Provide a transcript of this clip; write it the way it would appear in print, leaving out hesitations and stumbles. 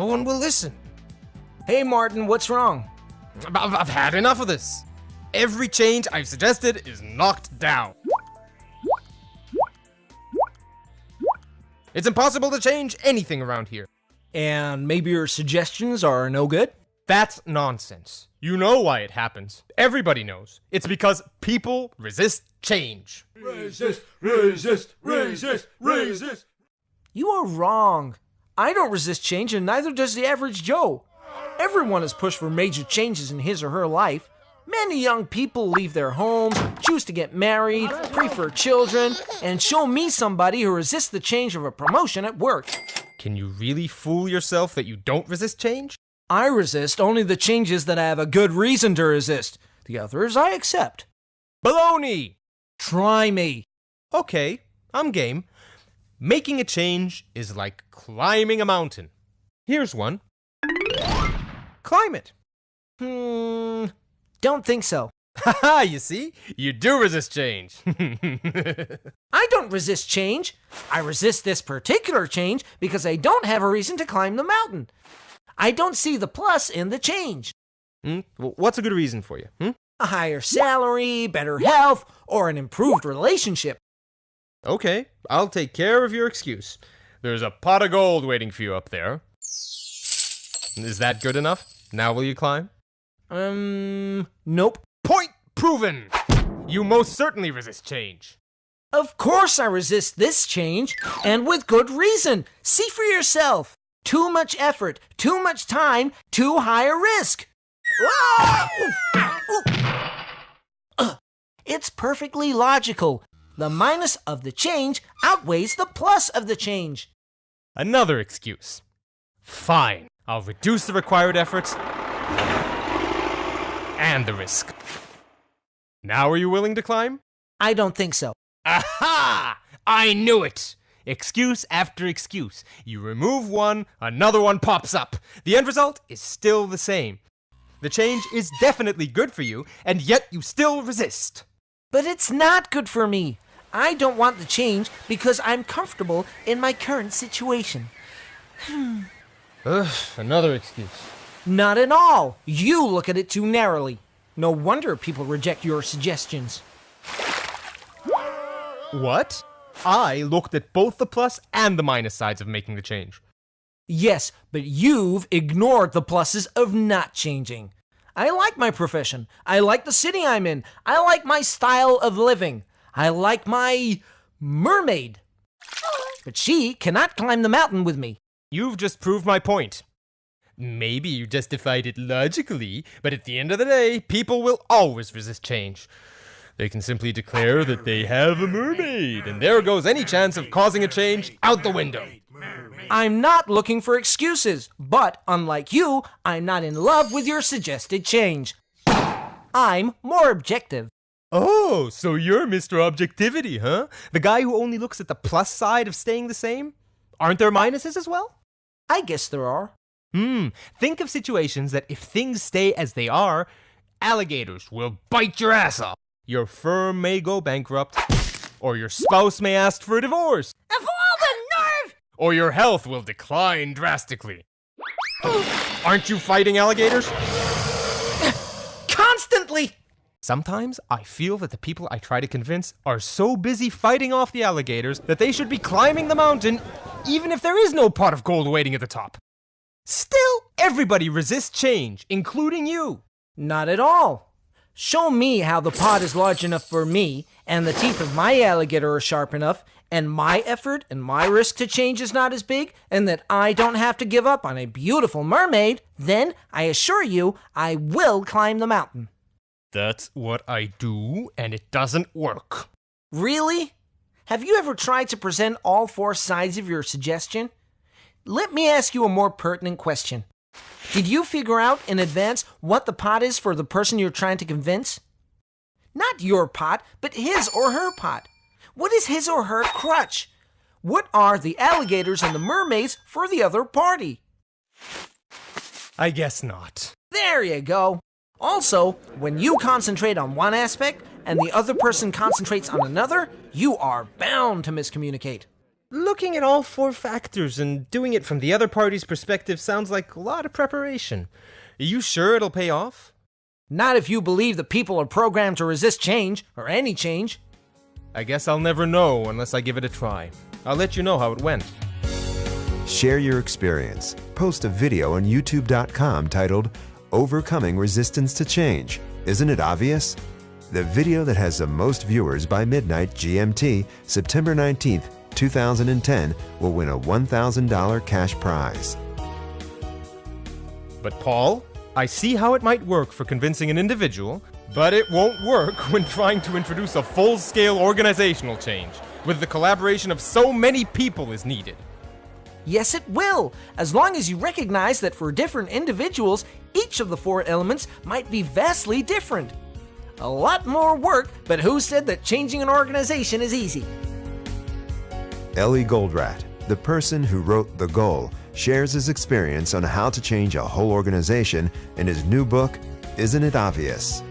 one will listen. Hey Martin, what's wrong? I've had enough of this. Every change I've suggested is knocked down. It's impossible to change anything around here. And maybe your suggestions are no good? That's nonsense. You know why it happens. Everybody knows. It's because people resist change. Resist, resist, resist, resist. You are wrong. I don't resist change, and neither does the average Joe. Everyone has pushed for major changes in his or her life. Many young people leave their homes, choose to get married, prefer children, and show me somebody who resists the change of a promotion at work. Can you really fool yourself that you don't resist change? I resist only the changes that I have a good reason to resist. The others I accept. Baloney! Try me. Okay, I'm game. Making a change is like climbing a mountain. Here's one. Climb it. Don't think so. Haha, you see? You do resist change. I don't resist change. I resist this particular change because I don't have a reason to climb the mountain. I don't see the plus in the change. Well, what's a good reason for you? A higher salary, better health, or an improved relationship. Okay, I'll take care of your excuse. There's a pot of gold waiting for you up there. Is that good enough? Now will you climb? Nope. Point proven! You most certainly resist change. Of course I resist this change, and with good reason. See for yourself. Too much effort, too much time, too high a risk. It's perfectly logical. The minus of the change outweighs the plus of the change. Another excuse. Fine, I'll reduce the required efforts and the risk. Now are you willing to climb? I don't think so. Aha! I knew it! Excuse after excuse. You remove one, another one pops up. The end result is still the same. The change is definitely good for you, and yet you still resist. But it's not good for me. I don't want the change because I'm comfortable in my current situation. Another excuse. Not at all. You look at it too narrowly. No wonder people reject your suggestions. What? I looked at both the plus and the minus sides of making the change. Yes, but you've ignored the pluses of not changing. I like my profession. I like the city I'm in. I like my style of living. I like my mermaid. But she cannot climb the mountain with me. You've just proved my point. Maybe you justified it logically, but at the end of the day, people will always resist change. They can simply declare that they have a mermaid, and there goes any chance of causing a change out the window. I'm not looking for excuses, but unlike you, I'm not in love with your suggested change. I'm more objective. Oh, so you're Mr. Objectivity, huh? The guy who only looks at the plus side of staying the same? Aren't there minuses as well? I guess there are. Think of situations that if things stay as they are, alligators will bite your ass off. Your firm may go bankrupt, or your spouse may ask for a divorce. Of all the nerve! Or your health will decline drastically. Aren't you fighting alligators? Constantly! Sometimes I feel that the people I try to convince are so busy fighting off the alligators that they should be climbing the mountain even if there is no pot of gold waiting at the top. Still, everybody resists change, including you. Not at all. Show me how the pot is large enough for me, and the teeth of my alligator are sharp enough, and my effort and my risk to change is not as big, and that I don't have to give up on a beautiful mermaid, then I assure you I will climb the mountain. That's what I do, and it doesn't work. Really? Have you ever tried to present all four sides of your suggestion? Let me ask you a more pertinent question. Did you figure out in advance what the pot is for the person you're trying to convince? Not your pot, but his or her pot. What is his or her crutch? What are the alligators and the mermaids for the other party? I guess not. There you go. Also, when you concentrate on one aspect and the other person concentrates on another, you are bound to miscommunicate. Looking at all 4 factors and doing it from the other party's perspective sounds like a lot of preparation. Are you sure it'll pay off? Not if you believe that people are programmed to resist change, or any change. I guess I'll never know unless I give it a try. I'll let you know how it went. Share your experience. Post a video on youtube.com titled Overcoming Resistance to Change. Isn't it obvious? The video that has the most viewers by midnight GMT, September 19th, 2010 will win a $1,000 cash prize. But Paul, I see how it might work for convincing an individual, but it won't work when trying to introduce a full-scale organizational change, with the collaboration of so many people is needed. Yes, it will, as long as you recognize that for different individuals, each of the 4 elements might be vastly different. A lot more work, but who said that changing an organization is easy? Ellie Goldratt, the person who wrote The Goal, shares his experience on how to change a whole organization in his new book, Isn't It Obvious?